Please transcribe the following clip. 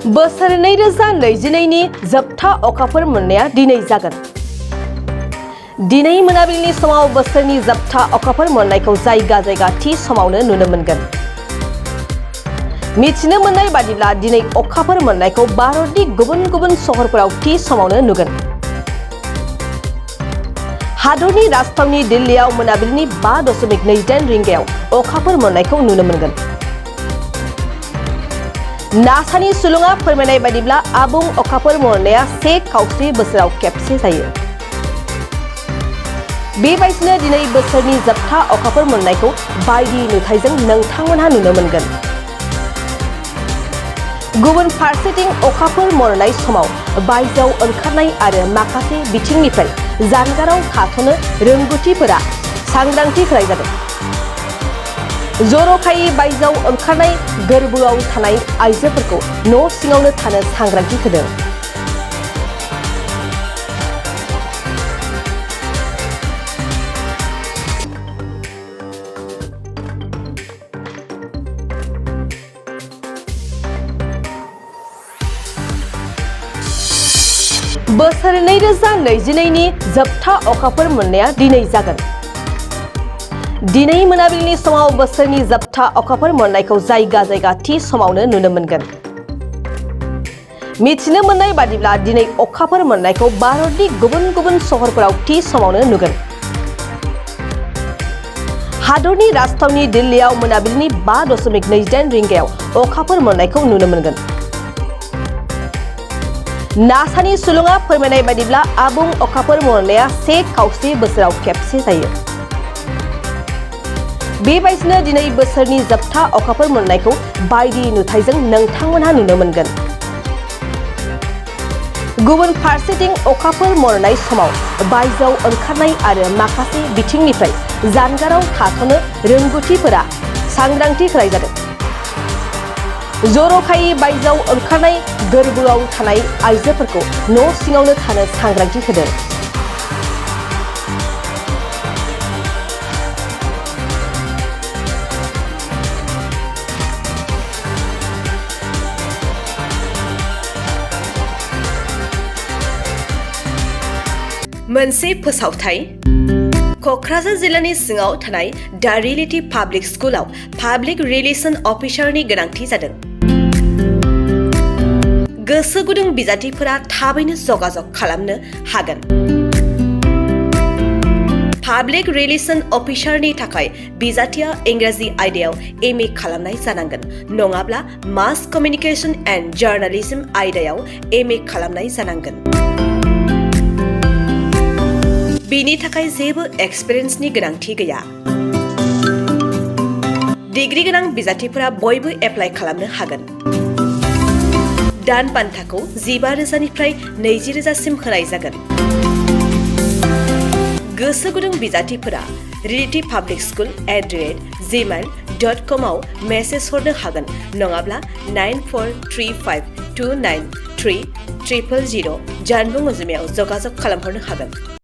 बोसोर 2022 नि जोबथा अखाफोर मोननाया दिनै जागोन। दिनै मोनाबिलिनि समाव बोसोरनि जोबथा अखाफोर मोननायखौ जायगा जायगा थि समावनो नुनो मोनगोन। मिथिनो मोननाय बादिब्ला दिनै अखाफोर मोननायखौ भारतनि गुबुन गुबुन सहरफोराव थि समावनो नुगोन। हादरनि राजथावनि दिल्लीआव मोनाबिलिनि 5.28 रिंगायाव अखाफोर मोननायखौ नुनो मोनगोन। नासानि सुलुङा फोरमायनाय बादिब्ला आबुं अखाफोर मोननाया 1/4 बोसोराव खेबसे जायो। बेबायदिनो दिनै बोसोरनि जोबथा अखाफोर मोननायखौ बायदि नुथायजों नोंथांमोनहा नुनो मोनगोन। गुबुन फारसेथिं अखाफोर मोननाय समाव बायजोआव ओंखारनाय आरो माखासे बिथिंनिफ्राय जानगाराव थाथ'नो रोंग'थिफोरा सांग्रांथि होनाय जादों। जर'खायै बायजोआव ओंखारनाय गोर्बोआव थानाय आइजोफोरखौ न' सिङावनो थानो सांग्रांथि होदों। बोसोर 2022 नि जोबथा अखाफोर मोननाया दिनै जागोन। दिनै मोनाबिलिनि समाव बोसोरनि जोबथा अखाफोर मोननायखौ जायगा जायगा थि समावनो नुनो मोनगोन। मिथिनो मोननाय बादिब्ला दिनै अखाफोर मोननायखौ भारतनि गुबुन गुबुन सहरफोराव थि समावनो नुगोन। हादरनि राजथावनि दिल्लीआव मोनाबिलिनि 5.28 रिंगायाव अखाफोर मोननायखौ नुनो मोनगोन। नासानि सुलुङा फोरमायनाय बादिब्ला आबुं अखाफोर मोननाया 1/4 बोसोराव खेबसे जायो। बेबायदिनो दिनै बोसोरनि जोबथा अखाफोर मोननायखौ बायदि नुथायजों नोंथांमोनहा नुनो मोनगोन। गुबुन फारसेथिं अखाफोर मोननाय समाव बायजोआव ओंखारनाय आरो माखासे बिथिंनिफ्राय जानगाराव थाथ'नो रोंग'थिफोरा सांग्रांथि होनाय जादों। जर'खायै बायजोआव ओंखारनाय गोर्बोआव थानाय आइजोफोरखौ न' सिङावनो थानो सांग्रांथि होदों। मोनसे फोसावथाय क'क्राझार जिल्लानि सिङाव थानाय दा रियेलिटी पाब्लिक स्कुलाव पाब्लिक रिलेशन अफिसारनि गोनांथि जादों। गोसो गुदुं बिजाथिफोरा थाबैनो जगाजग खालामनो हागोन। पाब्लिक रिलेशन अफिसारनि थाखाय बिजाथिया इंराजि आयदायाव MA खालामनाय जानांगोन, नङाब्ला मास कमिउनिकेशन एन्ड जार्नालिज्म आयदायाव MA खालामनाय जानांगोन। बेनि थाखाय जेबो एक्सपिरियेन्सनि गोनांथि गैया। डिग्री गोनां बिजाथिफोरा बयबो एप्लाइ खालामनो हागोन। दान बान्थाखौ 15,000 निफ्राय 20,000 होनाय जागोन। गोसो गुदुं बिजाथिफोरा रियेलिटी पाब्लिक स्कुल @gmail.com आव मेसेज हरनो हागोन, नङाब्ला 9435293000 जानबुं अनजिमायाव जगाजग खालामहरनो हागोन।